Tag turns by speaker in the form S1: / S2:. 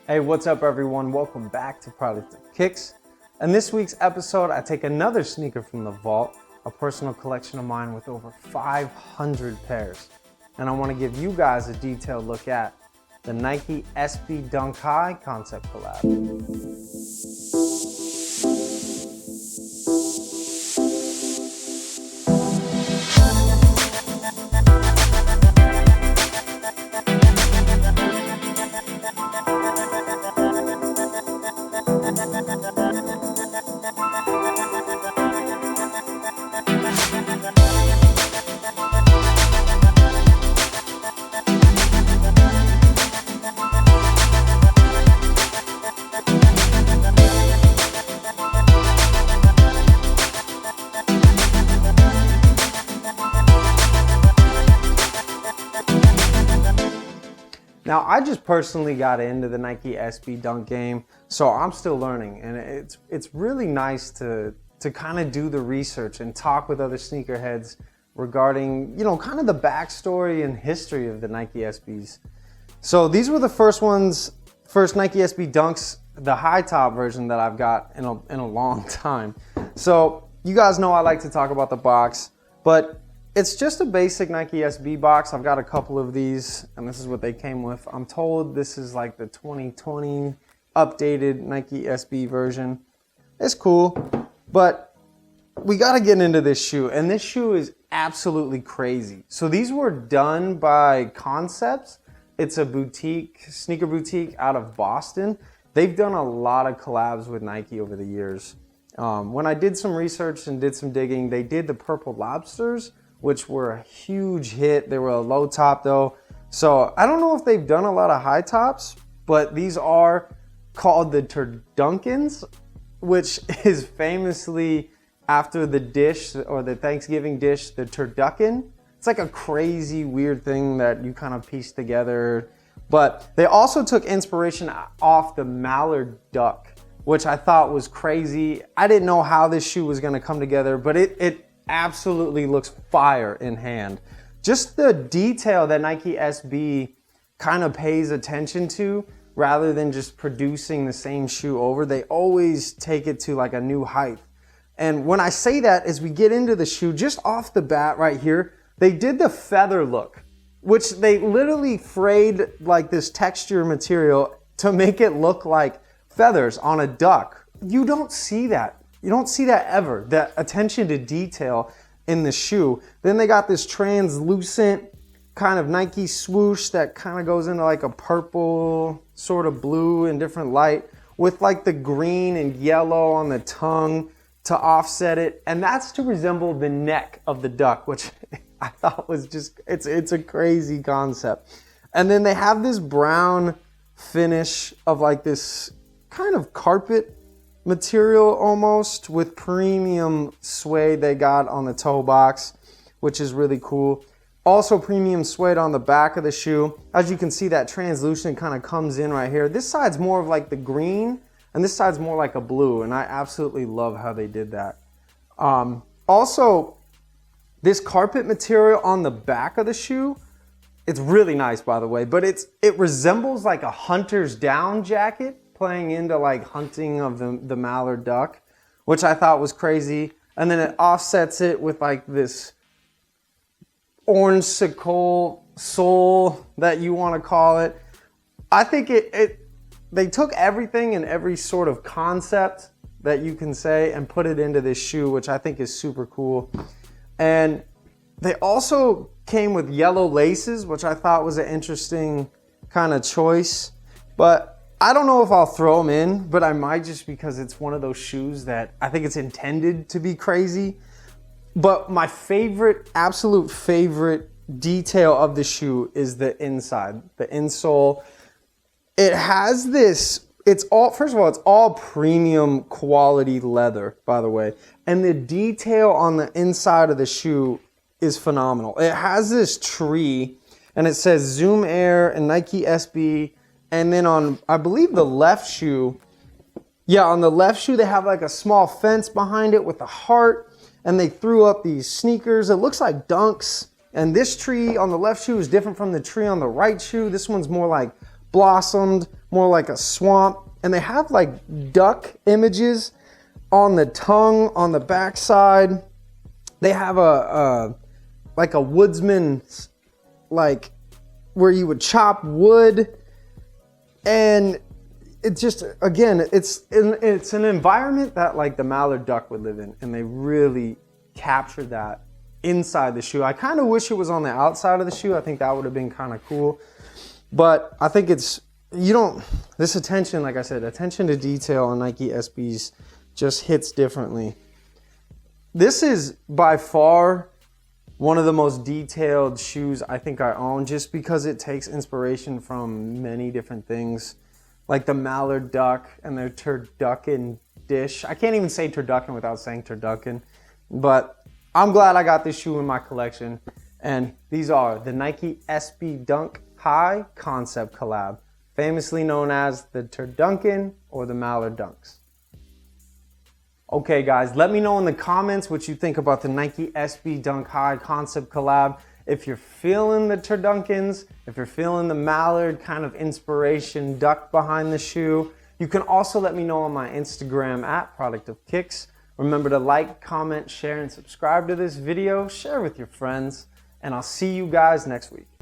S1: Hey, what's up everyone? Welcome back to Product of Kicks. In this week's episode, I take another sneaker from the vault, a personal collection of mine with over 500 pairs. And I want to give you guys a detailed look at the Nike SB Dunk High concept collab. Now, I just personally got into the Nike SB Dunk game, so I'm still learning, and it's really nice to kind of do the research and talk with other sneakerheads regarding, kind of the backstory and history of the Nike SBs. So these were the first Nike SB Dunks, the high top version that I've got in a long time. So you guys know I like to talk about the box, but it's just a basic Nike SB box. I've got a couple of these, and this is what they came with. I'm told this is like the 2020 updated Nike SB version. It's cool, but we gotta get into this shoe, and this shoe is absolutely crazy. So these were done by Concepts. It's a sneaker boutique out of Boston. They've done a lot of collabs with Nike over the years. When I did some research and did some digging, they did the Purple Lobsters, which were a huge hit. They were a low top though. So I don't know if they've done a lot of high tops, but these are called the TurDunkens, which is famously after the dish or the Thanksgiving dish, the TurDunken. It's like a crazy weird thing that you kind of piece together. But they also took inspiration off the mallard duck, which I thought was crazy. I didn't know how this shoe was gonna come together, but it absolutely looks fire in hand. Just the detail that Nike SB kind of pays attention to rather than just producing the same shoe over, they always take it to like a new height. And when I say that, as we get into the shoe, just off the bat right here, they did the feather look, which they literally frayed like this texture material to make it look like feathers on a duck. You don't see that. You don't see that ever, that attention to detail in the shoe. Then they got this translucent kind of Nike swoosh that kind of goes into like a purple, sort of blue and different light with like the green and yellow on the tongue to offset it. And that's to resemble the neck of the duck, which I thought was just, it's a crazy concept. And then they have this brown finish of like this kind of carpet material almost with premium suede they got on the toe box, which is really cool. Also premium suede on the back of the shoe. As you can see, that translucent kind of comes in right here. This side's more of like the green and this side's more like a blue, and I absolutely love how they did that. Also, this carpet material on the back of the shoe, it's really nice by the way, but it resembles like a hunter's down jacket, playing into like hunting of the mallard duck, which I thought was crazy. And then it offsets it with like this orange sole that you want to call it. I think they took everything and every sort of concept that you can say and put it into this shoe, which I think is super cool. And they also came with yellow laces, which I thought was an interesting kind of choice. But I don't know if I'll throw them in, but I might, just because it's one of those shoes that I think it's intended to be crazy. But my absolute favorite detail of the shoe is the inside, the insole. It has this, first of all, it's all premium quality leather, by the way. And the detail on the inside of the shoe is phenomenal. It has this tree, and it says Zoom Air and Nike SB. And then on, I believe the left shoe, on the left shoe, they have like a small fence behind it with a heart, and they threw up these sneakers. It looks like Dunks. And this tree on the left shoe is different from the tree on the right shoe. This one's more like blossomed, more like a swamp. And they have like duck images on the tongue, on the backside. They have like a woodsman, like where you would chop wood. And it just, again, it's an environment that like the mallard duck would live in, and they really captured that inside the shoe. I kind of wish it was on the outside of the shoe. I think that would have been kind of cool. But I think it's, this attention, like I said, attention to detail on Nike SBs just hits differently. This is by far one of the most detailed shoes I think I own, just because it takes inspiration from many different things, like the mallard duck and their TurDunken dish. I can't even say TurDunken without saying TurDunken, but I'm glad I got this shoe in my collection. And these are the Nike SB Dunk High Concept Collab, famously known as the TurDunken or the Mallard Dunks. Okay guys, let me know in the comments what you think about the Nike SB Dunk High Concept Collab. If you're feeling the TurDunkens, if you're feeling the Mallard kind of inspiration duck behind the shoe, you can also let me know on my Instagram at Product of Kicks. Remember to like, comment, share, and subscribe to this video. Share with your friends, and I'll see you guys next week.